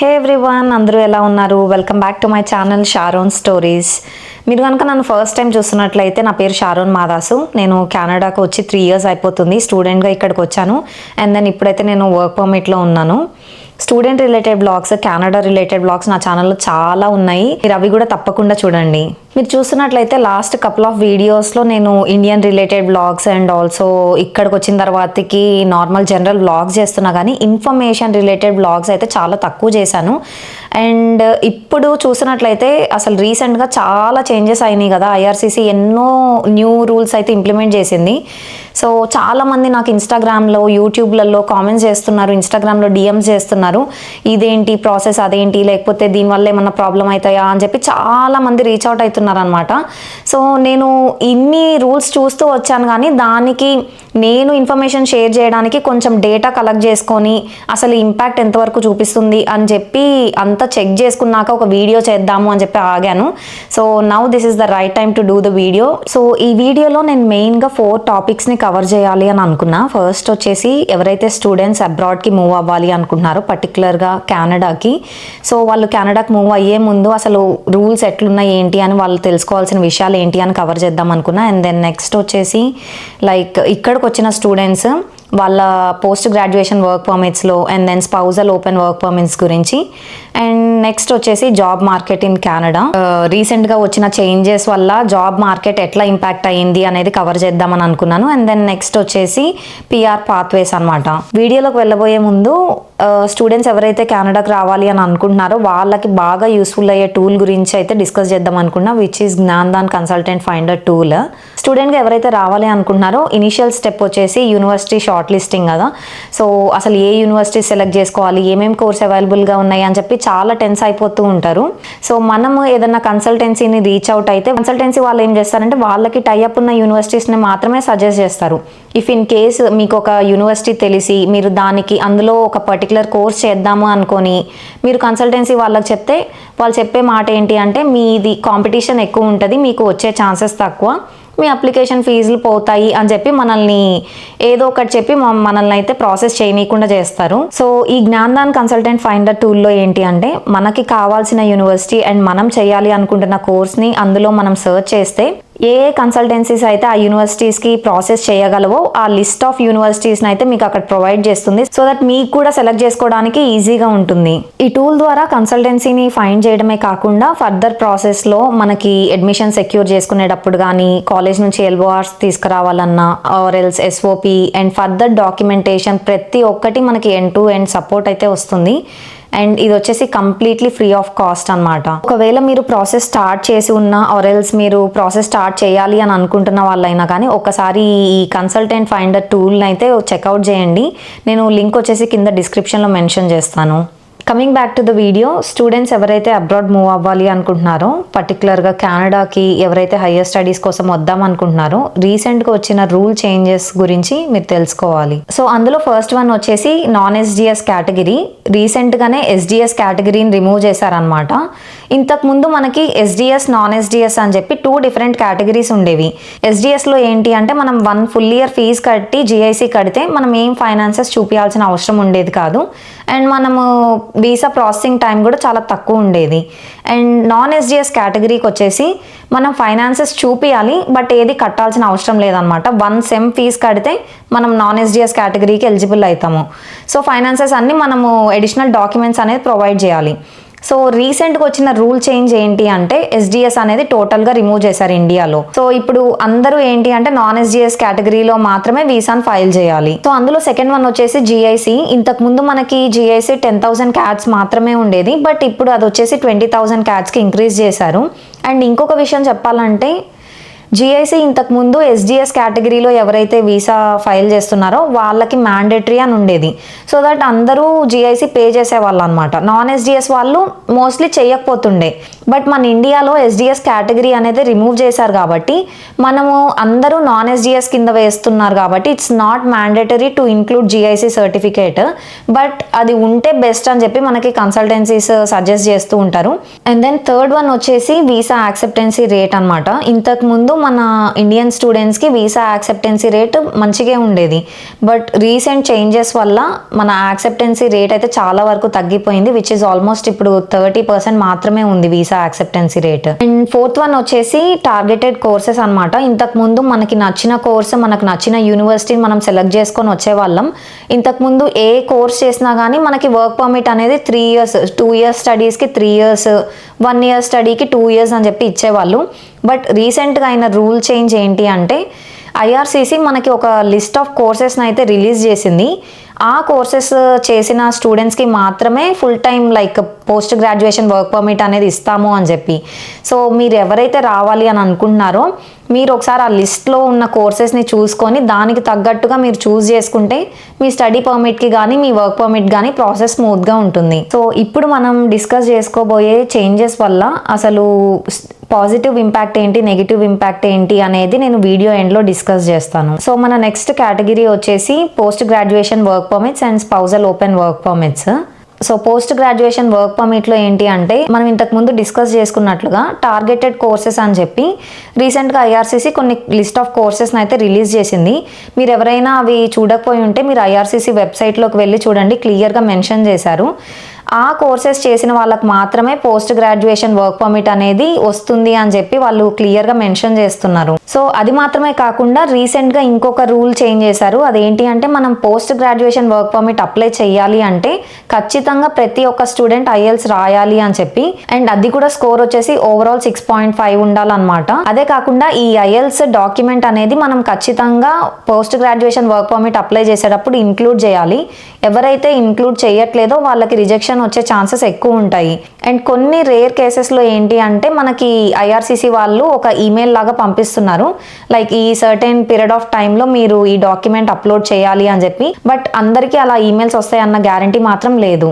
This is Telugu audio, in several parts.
హే ఎవ్రీవన్, అందరూ ఎలా ఉన్నారు? Welcome back to my channel Sharon stories. మీరు కనుక నన్ను ఫస్ట్ టైం చూస్తున్నట్లయితే నా పేరు షారోన్ మాదాసు. నేను కెనడాకు వచ్చి 3 years అయిపోతుంది. స్టూడెంట్గా ఇక్కడికి వచ్చాను. అండ్ దెన్ ఇప్పుడైతే నేను వర్క్ పర్మిట్లో ఉన్నాను. Student related blogs, Canada related blogs నా ఛానల్లో చాలా ఉన్నాయి. మీరు అవి కూడా తప్పకుండా చూడండి. మీరు చూస్తున్నట్లయితే లాస్ట్ కపుల్ ఆఫ్ వీడియోస్లో నేను Indian related blogs and also ఇక్కడికి వచ్చిన తర్వాతకి నార్మల్ జనరల్ బ్లాగ్స్ చేస్తున్నా, కానీ ఇన్ఫర్మేషన్ రిలేటెడ్ బ్లాగ్స్ అయితే చాలా తక్కువ చేశాను. అండ్ ఇప్పుడు చూసినట్లయితే అసలు రీసెంట్గా చాలా చేంజెస్ అయినాయి కదా. ఐఆర్సీసీ ఎన్నో న్యూ రూల్స్ అయితే ఇంప్లిమెంట్ చేసింది. సో చాలామంది నాకు ఇన్స్టాగ్రామ్లో, యూట్యూబ్లలో కామెంట్స్ చేస్తున్నారు, ఇన్స్టాగ్రామ్లో డిఎమ్స్ చేస్తున్నారు, ఇదేంటి ప్రాసెస్, అదేంటి, లేకపోతే దీనివల్ల ఏమన్నా ప్రాబ్లం అవుతాయా అని చెప్పి చాలామంది రీచ్ అవుట్ అవుతున్నారు అనమాట. సో నేను ఇన్ని రూల్స్ చూస్తూ వచ్చాను, కానీ దానికి నేను ఇన్ఫర్మేషన్ షేర్ చేయడానికి కొంచెం డేటా కలెక్ట్ చేసుకొని అసలు ఇంపాక్ట్ ఎంతవరకు చూపిస్తుంది అని చెప్పి అంతా చెక్ చేసుకున్నాక ఒక వీడియో చేద్దాము అని చెప్పి ఆగాను. So now this is the right time to do the video. So ఈ వీడియోలో నేను మెయిన్గా 4 టాపిక్స్ని కవర్ చేయాలి అని అనుకున్నా. ఫస్ట్ వచ్చేసి ఎవరైతే స్టూడెంట్స్ అబ్రాడ్కి మూవ్ అవ్వాలి అనుకుంటున్నారో, పర్టికులర్గా కెనడాకి, సో వాళ్ళు కెనడాకి మూవ్ అయ్యే ముందు అసలు రూల్స్ ఎట్లున్నాయి ఏంటి అని వాళ్ళు తెలుసుకోవాల్సిన విషయాలు ఏంటి అని కవర్ చేద్దాం అనుకున్నా. అండ్ దెన్ నెక్స్ట్ వచ్చేసి లైక్ ఇక్కడికి వచ్చిన స్టూడెంట్స్ వాళ్ళ పోస్ట్ గ్రాడ్యుయేషన్ వర్క్ పర్మిట్స్లో and then spousal open work permits గురించి. అండ్ నెక్స్ట్ వచ్చేసి జాబ్ మార్కెట్ ఇన్ కెనడా, రీసెంట్గా వచ్చిన చేంజెస్ వల్ల జాబ్ మార్కెట్ ఎట్లా ఇంపాక్ట్ అయ్యింది అనేది కవర్ చేద్దామని అనుకున్నాను. అండ్ దెన్ నెక్స్ట్ వచ్చేసి పిఆర్ పాత్వేస్ అనమాట. వీడియోలోకి వెళ్ళబోయే ముందు స్టూడెంట్స్ ఎవరైతే కెనడాకి రావాలి అని అనుకుంటున్నారో వాళ్ళకి బాగా యూస్ఫుల్ అయ్యే టూల్ గురించి అయితే డిస్కస్ చేద్దాం అనుకున్నా, which is Gyandhan consultant finder tool. స్టూడెంట్గా ఎవరైతే రావాలి అనుకుంటున్నారో ఇనిషియల్ స్టెప్ వచ్చేసి యూనివర్సిటీ షార్ట్ లిస్టింగ్ కదా. సో అసలు ఏ యూనివర్సిటీ సెలెక్ట్ చేసుకోవాలి, ఏమేమి కోర్స్ అవైలబుల్గా ఉన్నాయి అని చెప్పి చాలా టెన్స్ అయిపోతూ ఉంటారు. సో మనము ఏదన్నా కన్సల్టెన్సీని రీచ్ అవుట్ అయితే కన్సల్టెన్సీ వాళ్ళు ఏం చేస్తారంటే వాళ్ళకి టైఅప్ ఉన్న యూనివర్సిటీస్ని మాత్రమే సజెస్ట్ చేస్తారు. ఇఫ్ ఇన్ కేస్ మీకు ఒక యూనివర్సిటీ తెలిసి మీరు దానికి అందులో ఒక పర్టికులర్ కోర్స్ చేద్దాము అనుకొని మీరు కన్సల్టెన్సీ వాళ్ళకి చెప్తే వాళ్ళు చెప్పే మాట ఏంటి అంటే మీది కాంపిటీషన్ ఎక్కువ ఉంటుంది, మీకు వచ్చే ఛాన్సెస్ తక్కువ, మీ అప్లికేషన్ ఫీజులు పోతాయి అని చెప్పి మనల్ని ఏదో ఒకటి చెప్పి మనల్ని అయితే ప్రాసెస్ చేయనీయకుండా చేస్తారు. సో ఈ జ్ఞాన్దాన్ కన్సల్టెంట్ ఫైండర్ టూల్లో ఏంటి అంటే మనకి కావాల్సిన యూనివర్సిటీ అండ్ మనం చేయాలి అనుకుంటున్న కోర్స్ని అందులో మనం సెర్చ్ చేస్తే ఏ కన్సల్టెన్సీస్ అయితే ఆ యూనివర్సిటీస్కి ప్రాసెస్ చేయగలవో ఆ లిస్ట్ ఆఫ్ యూనివర్సిటీస్ని అయితే మీకు అక్కడ ప్రొవైడ్ చేస్తుంది. సో దట్ మీకు కూడా సెలెక్ట్ చేసుకోవడానికి ఈజీగా ఉంటుంది. ఈ టూల్ ద్వారా కన్సల్టెన్సీని ఫైండ్ చేయడమే కాకుండా ఫర్దర్ ప్రాసెస్లో మనకి అడ్మిషన్ సెక్యూర్ చేసుకునేటప్పుడు కానీ, కాలేజ్ నుంచి ఎల్ఓఆర్స్ తీసుకురావాలన్నా or else SOP and further documentation ప్రతి ఒక్కటి మనకి ఎండ్ టు ఎండ్ సపోర్ట్ అయితే వస్తుంది. అండ్ ఇది వచ్చేసి కంప్లీట్లీ ఫ్రీ ఆఫ్ కాస్ట్ అనమాట. ఒకవేళ మీరు ప్రాసెస్ స్టార్ట్ చేసి ఉన్నా ఆర్ ఎల్స్ మీరు ప్రాసెస్ స్టార్ట్ చేయాలి అని అనుకుంటున్న వాళ్ళైనా కానీ ఒకసారి ఈ కన్సల్టెంట్ ఫైండర్ టూల్ని అయితే చెక్అవుట్ చేయండి. నేను లింక్ వచ్చేసి కింద డిస్క్రిప్షన్లో మెన్షన్ చేస్తాను. Coming back to the video, students ఎవరైతే అబ్రాడ్ మూవ్ అవ్వాలి అనుకుంటున్నారో, పర్టికులర్గా కెనడాకి ఎవరైతే హయ్యర్ స్టడీస్ కోసం వద్దాం అనుకుంటున్నారో రీసెంట్గా వచ్చిన రూల్ చేంజెస్ గురించి మీరు తెలుసుకోవాలి. సో అందులో ఫస్ట్ వన్ వచ్చేసి నాన్ ఎస్జిఎస్ కేటగిరీ. రీసెంట్గానే ఎస్జిఎస్ కేటగిరీని రిమూవ్ చేశారనమాట. ఇంతకుముందు మనకి ఎస్డిఎస్, నాన్ ఎస్డిఎస్ అని చెప్పి 2 డిఫరెంట్ కేటగిరీస్ ఉండేవి. ఎస్డిఎస్లో ఏంటి అంటే మనం 1 full year ఫీజు కట్టి జిఐసి కడితే మనం ఏం ఫైనాన్సెస్ చూపించాల్సిన అవసరం ఉండేది కాదు. అండ్ మనము వీసా ప్రాసెసింగ్ టైం కూడా చాలా తక్కువ ఉండేది. అండ్ నాన్ ఎస్డిఎస్ కేటగిరీకి వచ్చేసి మనం ఫైనాన్సెస్ చూపించాలి, బట్ ఏది కట్టాల్సిన అవసరం లేదనమాట. 1 sem ఫీజు కడితే మనం నాన్ ఎస్డిఎస్ కేటగిరీకి ఎలిజిబుల్ అవుతాము. సో ఫైనాన్సెస్ అన్ని మనము అడిషనల్ డాక్యుమెంట్స్ అనేది ప్రొవైడ్ చేయాలి. సో రీసెంట్గా వచ్చిన రూల్ చేంజ్ ఏంటి అంటే ఎస్డిఎస్ అనేది టోటల్గా రిమూవ్ చేశారు ఇండియాలో. సో ఇప్పుడు అందరూ ఏంటి అంటే నాన్ ఎస్డిఎస్ కేటగిరీలో మాత్రమే వీసాను ఫైల్ చేయాలి. సో అందులో సెకండ్ వన్ వచ్చేసి జిఐసి. ఇంతకుముందు మనకి జిఐసి 10,000 CADs మాత్రమే ఉండేది, బట్ ఇప్పుడు అది వచ్చేసి 20,000 CADస్కి ఇంక్రీజ్ చేశారు. అండ్ ఇంకొక విషయం చెప్పాలంటే జిఐసి ఇంతకుముందు ఎస్డిఎస్ కేటగిరీలో ఎవరైతే వీసా ఫైల్ చేస్తున్నారో వాళ్ళకి మ్యాండేటరీ అని ఉండేది. సో దట్ అందరూ జిఐసి పే చేసేవాళ్ళు అనమాట. నాన్ ఎస్డిఎస్ వాళ్ళు మోస్ట్లీ చేయకపోతుండే. బట్ మన ఇండియాలో ఎస్డిఎస్ కేటగిరీ అనేది రిమూవ్ చేశారు కాబట్టి మనము అందరూ నాన్ ఎస్డిఎస్ కింద వేస్తున్నారు కాబట్టి it's not mandatory to include GIC certificate. But అది ఉంటే బెస్ట్ అని చెప్పి మనకి కన్సల్టెన్సీస్ సజెస్ట్ చేస్తూ ఉంటారు. అండ్ దెన్ థర్డ్ వన్ వచ్చేసి వీసా యాక్సెప్టెన్సీ రేట్ అనమాట. ఇంతకు ముందు మన ఇండియన్ స్టూడెంట్స్కి వీసా యాక్సెప్టెన్సీ రేట్ మంచిగా ఉండేది. బట్ రీసెంట్ చేంజెస్ వల్ల మన యాక్సెప్టెన్సీ రేట్ అయితే చాలా వరకు తగ్గిపోయింది, విచ్ ఇస్ ఆల్మోస్ట్ ఇప్పుడు 30% మాత్రమే ఉంది visa acceptancy rate. And fourth one వచ్చేసి టార్గెటెడ్ కోర్సెస్ అనమాట. ఇంతకు ముందు మనకి నచ్చిన కోర్సు, మనకు నచ్చిన యూనివర్సిటీ మనం సెలెక్ట్ చేసుకొని వచ్చేవాళ్ళం. ఇంతకు ముందు ఏ కోర్స్ చేసినా కానీ మనకి వర్క్ పర్మిట్ అనేది 3 years, 2 years స్టడీస్కి 3 years, 1 year స్టడీకి 2 years అని చెప్పి ఇచ్చేవాళ్ళు. బట్ రీసెంట్గా అయిన రూల్ చేంజ్ ఏంటి అంటే ఐఆర్సీసీ మనకి ఒక లిస్ట్ ఆఫ్ కోర్సెస్ని అయితే రిలీజ్ చేసింది. ఆ కోర్సెస్ చేసిన స్టూడెంట్స్కి మాత్రమే full time like post graduation work permit అనేది ఇస్తాము అని చెప్పి. సో మీరు ఎవరైతే రావాలి అని అనుకుంటున్నారో మీరు ఒకసారి ఆ లిస్ట్లో ఉన్న కోర్సెస్ని చూసుకొని దానికి తగ్గట్టుగా మీరు చూస్ చేసుకుంటే మీ స్టడీ పర్మిట్కి కానీ మీ వర్క్ పర్మిట్ కానీ ప్రాసెస్ స్మూత్గా ఉంటుంది. సో ఇప్పుడు మనం డిస్కస్ చేసుకోబోయే చేంజెస్ వల్ల అసలు పాజిటివ్ ఇంపాక్ట్ ఏంటి, నెగిటివ్ ఇంపాక్ట్ ఏంటి అనేది నేను వీడియో ఎండ్లో డిస్కస్ చేస్తాను. సో మన నెక్స్ట్ కేటగిరీ వచ్చేసి post graduation work permits and spousal open work permits. So post graduation work పర్మిట్లో ఏంటి అంటే మనం ఇంతకు ముందు డిస్కస్ చేసుకున్నట్లుగా టార్గెటెడ్ కోర్సెస్ అని చెప్పి రీసెంట్గా ఐఆర్సీసీ కొన్ని లిస్ట్ ఆఫ్ కోర్సెస్ని అయితే రిలీజ్ చేసింది. మీరు ఎవరైనా అవి చూడకపోయి ఉంటే మీరు ఐఆర్సీసీ వెబ్సైట్లోకి వెళ్ళి చూడండి, క్లియర్గా మెన్షన్ చేశారు. ఆ కోర్సెస్ చేసిన వాళ్ళకి మాత్రమే పోస్ట్ గ్రాడ్యుయేషన్ వర్క్ పర్మిట్ అనేది వస్తుంది అని చెప్పి వాళ్ళు క్లియర్గా మెన్షన్ చేస్తున్నారు. సో అది మాత్రమే కాకుండా రీసెంట్గా ఇంకొక రూల్ చేంజ్ చేశారు. అదేంటి అంటే మనం post graduation work permit apply చేయాలి అంటే ఖచ్చితంగా ప్రతి ఒక్క స్టూడెంట్ ఐఎల్స్ రాయాలి అని చెప్పి, అండ్ అది కూడా స్కోర్ వచ్చేసి ఓవరాల్ 6.5 ఉండాలన్నమాట. అదే కాకుండా ఈ ఐఎల్స్ డాక్యుమెంట్ అనేది మనం ఖచ్చితంగా post graduation work permit apply చేసేటప్పుడు ఇంక్లూడ్ చేయాలి. ఎవరైతే ఇంక్లూడ్ చేయట్లేదో వాళ్ళకి రిజెక్షన్ వచ్చే ఛాన్సెస్ ఎక్కువ ఉంటాయి. అండ్ కొన్ని రేర్ కేసెస్లో ఏంటి అంటే మనకి ఐఆర్సీసీ వాళ్ళు ఒక ఈమెయిల్ లాగా పంపిస్తున్నారు, లైక్ ఈ సర్టెన్ పీరియడ్ ఆఫ్ టైంలో మీరు ఈ డాక్యుమెంట్ అప్లోడ్ చేయాలి అని చెప్పి. బట్ అందరికీ అలా ఈమెయిల్స్ వస్తాయన్న గ్యారంటీ మాత్రం లేదు.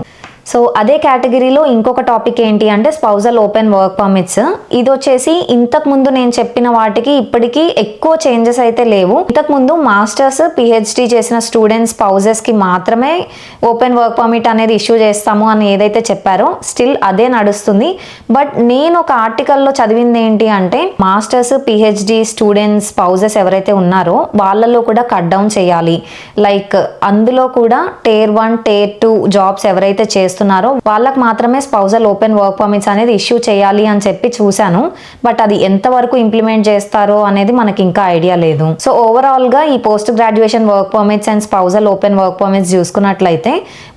సో అదే కేటగిరీలో ఇంకొక టాపిక్ ఏంటి అంటే స్పౌజల్ ఓపెన్ వర్క్ పర్మిట్స్. ఇది వచ్చేసి ఇంతకు ముందు నేను చెప్పిన వాటికి ఇప్పటికీ ఎక్కువ చేంజెస్ అయితే లేవు. ఇంతకు ముందు మాస్టర్స్, పిహెచ్డి చేసిన స్టూడెంట్స్ స్పౌజెస్కి మాత్రమే ఓపెన్ వర్క్ పర్మిట్ అనేది ఇష్యూ చేస్తాము అని ఏదైతే చెప్పారో స్టిల్ అదే నడుస్తుంది. బట్ నేను ఒక ఆర్టికల్లో చదివింది ఏంటి అంటే మాస్టర్స్, పిహెచ్డి స్టూడెంట్స్ స్పౌజెస్ ఎవరైతే ఉన్నారో వాళ్ళలో కూడా కట్ డౌన్ చేయాలి. లైక్ అందులో కూడా Tier 1, Tier 2 జాబ్స్ ఎవరైతే చేస్తున్నారో వాళ్ళకి మాత్రమే స్పౌజల్ ఓపెన్ వర్క్ పర్మిట్స్ అనేది ఇష్యూ చేయాలి అని చెప్పి చూశాను. బట్ అది ఎంతవరకు ఇంప్లిమెంట్ చేస్తారో అనేది మనకి ఇంకా ఐడియా లేదు. సో ఓవరాల్ గా ఈ post graduation work permits and spousal open work permits చూసుకున్నట్లయితే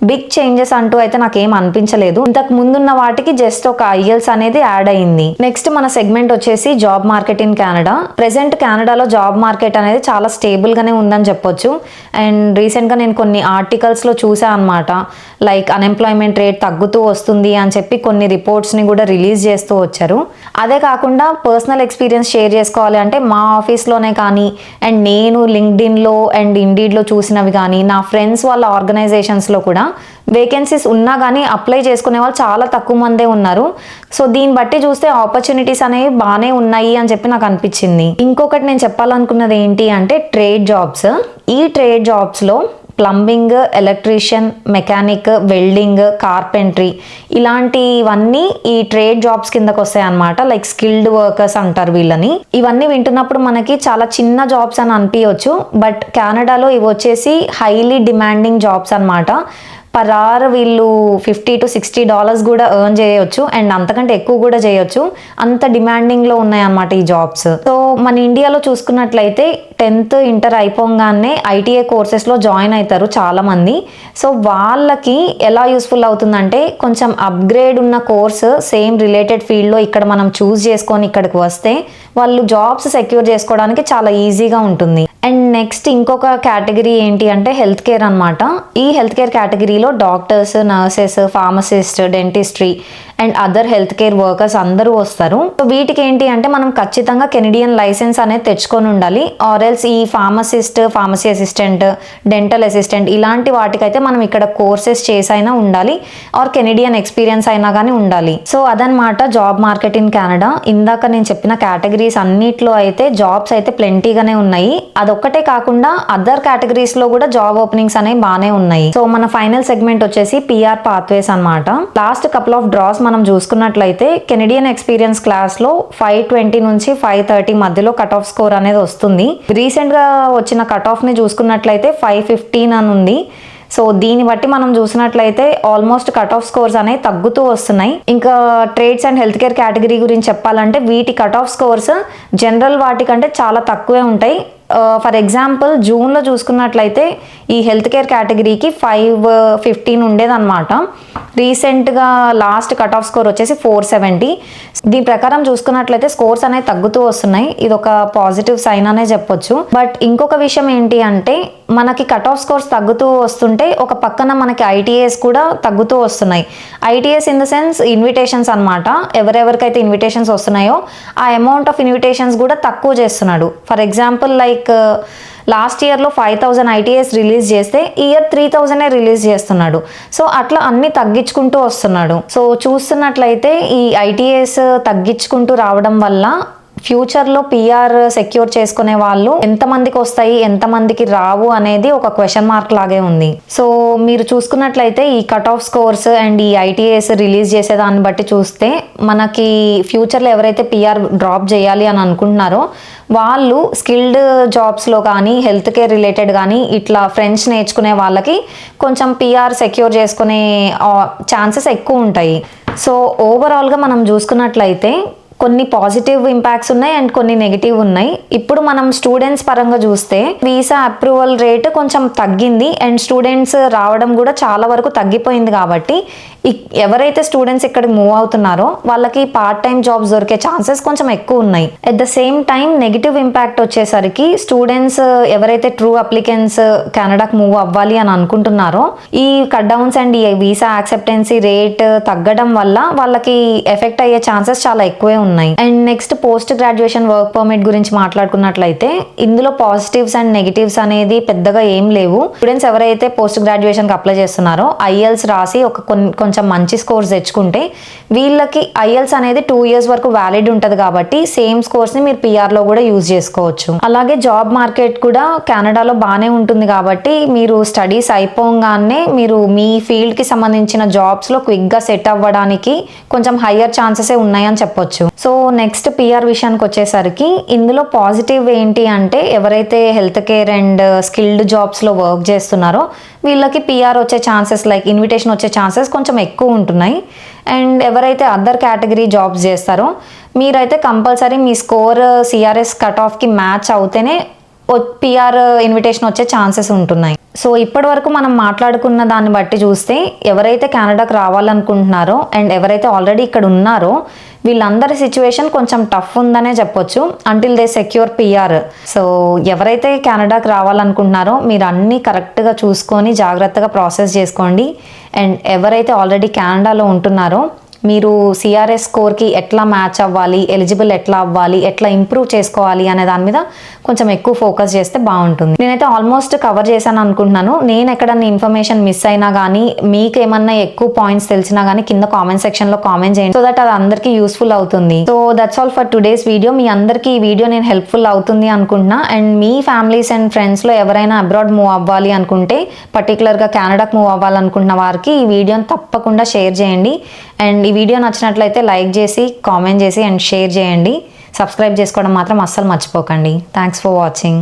బిగ్ చేంజెస్ అంటూ అయితే నాకేం అనిపించలేదు. ఇంతకు ముందున్న వాటికి జస్ట్ ఒక ఐఎల్స్ అనేది యాడ్ అయింది. నెక్స్ట్ మన సెగ్మెంట్ వచ్చేసి job market in Canada. Present కెనడాలో జాబ్ మార్కెట్ అనేది చాలా స్టేబుల్ గానే ఉందని చెప్పొచ్చు. అండ్ రీసెంట్ గా నేను కొన్ని ఆర్టికల్స్ లో చూసా అనమాట, లైక్ అన్ఎంప్లాయ్మెంట్ రేట్ తగ్గుతూ వస్తుంది అని చెప్పి కొన్ని రిపోర్ట్స్ని కూడా రిలీజ్ చేస్తూ వచ్చారు. అదే కాకుండా పర్సనల్ ఎక్స్పీరియన్స్ షేర్ చేసుకోవాలి అంటే మా ఆఫీస్లోనే కానీ అండ్ నేను లింక్డ్ఇన్లో అండ్ ఇండీడ్లో చూసినవి కానీ నా ఫ్రెండ్స్ వాళ్ళ ఆర్గనైజేషన్స్లో కూడా వేకెన్సీస్ ఉన్నా కానీ అప్లై చేసుకునే వాళ్ళు చాలా తక్కువ మందే ఉన్నారు. సో దీన్ని బట్టి చూస్తే ఆపర్చునిటీస్ అనేవి బాగానే ఉన్నాయి అని చెప్పి నాకు అనిపించింది. ఇంకొకటి నేను చెప్పాలనుకున్నది ఏంటి అంటే ట్రేడ్ జాబ్స్. ఈ ట్రేడ్ జాబ్స్లో plumbing, electrician, mechanic, welding, carpentry ఇలాంటివన్నీ ఈ ట్రేడ్ జాబ్స్ కిందకు వస్తాయి అన్నమాట. లైక్ స్కిల్డ్ వర్కర్స్ అంటారు వీళ్ళని. ఇవన్నీ వింటున్నప్పుడు మనకి చాలా చిన్న జాబ్స్ అని అనిపించవచ్చు, బట్ కెనడాలో ఇవి వచ్చేసి హైలీ డిమాండింగ్ జాబ్స్ అన్నమాట. పర్ అవర్ వీళ్ళు $50 to $60 కూడా ఎర్న్ చేయొచ్చు అండ్ అంతకంటే ఎక్కువ కూడా చేయొచ్చు. అంత డిమాండింగ్లో ఉన్నాయన్నమాట ఈ జాబ్స్. సో మన ఇండియాలో చూసుకున్నట్లయితే 10th, ఇంటర్ అయిపోగానే ఐటీఐ కోర్సెస్లో జాయిన్ అవుతారు చాలామంది. సో వాళ్ళకి ఎలా యూస్ఫుల్ అవుతుందంటే కొంచెం అప్గ్రేడ్ ఉన్న కోర్సు సేమ్ రిలేటెడ్ ఫీల్డ్లో ఇక్కడ మనం చూస్ చేసుకొని ఇక్కడికి వస్తే వాళ్ళు జాబ్స్ సెక్యూర్ చేసుకోవడానికి చాలా ఈజీగా ఉంటుంది. అండ్ నెక్స్ట్ ఇంకొక కేటగిరీ ఏంటి అంటే హెల్త్ కేర్ అనమాట. ఈ హెల్త్ కేర్ కేటగిరీలో doctors, nurses, pharmacist, dentistry and other health care workers అందరూ వస్తారు. సో వీటికి ఏంటి అంటే మనం ఖచ్చితంగా కెనడియన్ లైసెన్స్ అనేది తెచ్చుకొని ఉండాలి. ఆర్ ఎల్స్ ఈ pharmacist, pharmacy assistant, dental assistant ఇలాంటి వాటికైతే మనం ఇక్కడ కోర్సెస్ చేసైనా ఉండాలి, ఆర్ కెనడియన్ ఎక్స్పీరియన్స్ అయినా కానీ ఉండాలి. సో అదనమాట జాబ్ మార్కెట్ ఇన్ కెనడా. ఇందాక నేను చెప్పిన కేటగిరీస్ అన్నిట్లో అయితే జాబ్స్ అయితే ప్లెంటీగానే ఉన్నాయి. అదొక్కటే కాకుండా అదర్ కేటగిరీస్ లో కూడా జాబ్ ఓపెనింగ్స్ అనేవి బాగానే ఉన్నాయి. సో మన ఫైనల్ సెగ్మెంట్ వచ్చేసి పిఆర్ పాత్వేస్ అన్నమాట. లాస్ట్ కపుల్ ఆఫ్ డ్రాస్ మనం చూసుకున్నట్లయితే కెనడియన్ ఎక్స్పీరియన్స్ క్లాస్ లో 520 నుంచి 530 మధ్యలో కట్ ఆఫ్ స్కోర్ అనేది వస్తుంది. రీసెంట్ గా వచ్చిన కట్ ఆఫ్ ని చూసుకున్నట్లయితే 515 అని ఉంది. సో దీన్ని బట్టి మనం చూసినట్లయితే ఆల్మోస్ట్ కట్ ఆఫ్ స్కోర్స్ అనేవి తగ్గుతూ వస్తున్నాయి. ఇంకా trades and health care category గురించి చెప్పాలంటే వీటి కట్ ఆఫ్ స్కోర్స్ జనరల్ వాటికంటే చాలా తక్కువే ఉంటాయి. ఫర్ ఎగ్జాంపుల్ జూన్లో చూసుకున్నట్లయితే ఈ హెల్త్ కేర్ కేటగిరీకి 515 ఉండేదన్నమాట. రీసెంట్గా లాస్ట్ కట్ ఆఫ్ స్కోర్ వచ్చేసి 470. దీని ప్రకారం చూసుకున్నట్లయితే స్కోర్స్ అనేవి తగ్గుతూ వస్తున్నాయి. ఇది ఒక పాజిటివ్ సైన్ అనే చెప్పొచ్చు. బట్ ఇంకొక విషయం ఏంటి అంటే మనకి కట్ ఆఫ్ స్కోర్స్ తగ్గుతూ వస్తుంటే ఒక పక్కన మనకి ఐటీఎస్ కూడా తగ్గుతూ వస్తున్నాయి. ITS in the sense invitations అనమాట. ఎవరెవరికైతే ఇన్విటేషన్స్ వస్తున్నాయో ఆ అమౌంట్ ఆఫ్ ఇన్విటేషన్స్ కూడా తక్కువ చేస్తున్నాడు. ఫర్ ఎగ్జాంపుల్ లైక్ లాస్ట్ ఇయర్లో 5000 ఐటీఎస్ రిలీజ్ చేస్తే ఈ ఇయర్ 3000 రిలీజ్ చేస్తున్నాడు. సో అట్లా అన్ని తగ్గించుకుంటూ వస్తున్నాడు. సో చూస్తున్నట్లయితే ఈ ఐటీఎస్ తగ్గించుకుంటూ రావడం వల్ల ఫ్యూచర్లో పిఆర్ సెక్యూర్ చేసుకునే వాళ్ళు ఎంతమందికి వస్తాయి, ఎంతమందికి రావు అనేది ఒక క్వశ్చన్ మార్క్ లాగే ఉంది. సో మీరు చూసుకున్నట్లయితే ఈ కట్ ఆఫ్ స్కోర్స్ అండ్ ఈ ఐటీఎస్ రిలీజ్ చేసే దాన్ని బట్టి చూస్తే మనకి ఫ్యూచర్లో ఎవరైతే పిఆర్ డ్రాప్ చేయాలి అని అనుకుంటున్నారో వాళ్ళు స్కిల్డ్ జాబ్స్లో కానీ హెల్త్ కేర్ రిలేటెడ్ కానీ ఇట్లా ఫ్రెంచ్ నేర్చుకునే వాళ్ళకి కొంచెం పిఆర్ సెక్యూర్ చేసుకునే ఛాన్సెస్ ఎక్కువ ఉంటాయి. సో ఓవరాల్గా మనం చూసుకున్నట్లయితే కొన్ని పాజిటివ్ ఇంపాక్ట్స్ ఉన్నాయి అండ్ కొన్ని నెగిటివ్ ఉన్నాయి. ఇప్పుడు మనం స్టూడెంట్స్ పరంగా చూస్తే వీసా అప్రూవల్ రేట్ కొంచెం తగ్గింది అండ్ స్టూడెంట్స్ రావడం కూడా చాలా వరకు తగ్గిపోయింది. కాబట్టి ఎవరైతే స్టూడెంట్స్ ఇక్కడికి మూవ్ అవుతున్నారో వాళ్ళకి పార్ట్ టైం జాబ్స్ దొరికే ఛాన్సెస్ కొంచెం ఎక్కువ ఉన్నాయి. At the same time negative impact వచ్చేసరికి స్టూడెంట్స్ ఎవరైతే ట్రూ అప్లికెంట్స్ కెనడాకి మూవ్ అవ్వాలి అని అనుకుంటున్నారో ఈ కట్ డౌన్స్ అండ్ ఈ వీసా యాక్సెప్టెన్సీ రేట్ తగ్గడం వల్ల వాళ్ళకి ఎఫెక్ట్ అయ్యే ఛాన్సెస్ చాలా ఎక్కువే ఉన్నాయి. And next post graduation work permit గురించి మాట్లాడుకున్నట్లయితే ఇందులో పాజిటివ్స్ అండ్ నెగిటివ్స్ అనేది పెద్దగా ఏం లేవు. స్టూడెంట్స్ ఎవరైతే పోస్ట్ గ్రాడ్యుయేషన్ కి అప్లై చేస్తున్నారో ఐఎల్స్ రాసి కొంచెం మంచి స్కోర్స్ తెచ్చుకుంటే వీళ్ళకి ఐఎల్స్ అనేది 2 years వరకు వ్యాలిడ్ ఉంటుంది. కాబట్టి సేమ్ స్కోర్స్ ని మీరు పిఆర్ లో కూడా యూజ్ చేసుకోవచ్చు. అలాగే జాబ్ మార్కెట్ కూడా కెనడాలో బాగానే ఉంటుంది. కాబట్టి మీరు స్టడీస్ అయిపోగానే మీరు మీ ఫీల్డ్ కి సంబంధించిన జాబ్స్ లో క్విక్ గా సెట్ అవ్వడానికి కొంచెం హయ్యర్ ఛాన్సెస్ ఉన్నాయని చెప్పొచ్చు. సో నెక్స్ట్ పిఆర్ విషయానికి వచ్చేసరికి ఇందులో పాజిటివ్ ఏంటి అంటే ఎవరైతే health care and skilled jobs లో వర్క్ చేస్తున్నారో వీళ్ళకి పిఆర్ వచ్చే ఛాన్సెస్ లైక్ ఇన్విటేషన్ వచ్చే ఛాన్సెస్ కొంచెం ఎక్కువ ఉంటున్నాయి. అండ్ ఎవరైతే అదర్ కేటగిరీ జాబ్స్ చేస్తారో మీరైతే కంపల్సరీ మీ స్కోర్ సిఆర్ఎస్ కట్ ఆఫ్కి మ్యాచ్ అవుతేనే పిఆర్ ఇన్విటేషన్ వచ్చే ఛాన్సెస్ ఉంటున్నాయి. సో ఇప్పటి వరకు మనం మాట్లాడుకున్న దాన్ని బట్టి చూస్తే ఎవరైతే కెనడాకి రావాలనుకుంటున్నారో అండ్ ఎవరైతే ఆల్రెడీ ఇక్కడ ఉన్నారో వీళ్ళందరి సిచ్యువేషన్ కొంచెం టఫ్ ఉందనే చెప్పొచ్చు until they secure PR. So ఎవరైతే కెనడాకి రావాలనుకుంటున్నారో మీరు అన్నీ కరెక్ట్గా చూసుకొని జాగ్రత్తగా ప్రాసెస్ చేసుకోండి. అండ్ ఎవరైతే ఆల్రెడీ కెనడాలో ఉంటున్నారో మీరు సిఆర్ఎస్ స్కోర్కి ఎట్లా మ్యాచ్ అవ్వాలి, ఎలిజిబుల్ ఎట్లా అవ్వాలి, ఎట్లా ఇంప్రూవ్ చేసుకోవాలి అనే దాని మీద కొంచెం ఎక్కువ ఫోకస్ చేస్తే బాగుంటుంది. నేనైతే ఆల్మోస్ట్ కవర్ చేశాను అనుకుంటున్నాను. నేను ఎక్కడన్నా ఇన్ఫర్మేషన్ మిస్ అయినా కానీ మీకు ఏమన్నా ఎక్కువ పాయింట్స్ తెలిసినా కానీ కింద కామెంట్ సెక్షన్లో కామెంట్ చేయండి. సో దట్ అది అందరికీ యూస్ఫుల్ అవుతుంది. So that's all for today's video. మీ అందరికీ ఈ వీడియో నేను హెల్ప్ఫుల్ అవుతుంది అనుకుంటున్నా. అండ్ మీ ఫ్యామిలీస్ అండ్ ఫ్రెండ్స్లో ఎవరైనా అబ్రాడ్ మూవ్ అవ్వాలి అనుకుంటే పర్టికులర్గా కెనడాకి మూవ్ అవ్వాలనుకుంటున్న వారికి ఈ వీడియోని తప్పకుండా షేర్ చేయండి. అండ్ ఈ వీడియో నచ్చినట్లయితే లైక్ చేసి కామెంట్ చేసి అండ్ షేర్ చేయండి. సబ్స్క్రైబ్ చేసుకోవడం మాత్రం అస్సలు మర్చిపోకండి. Thanks for watching.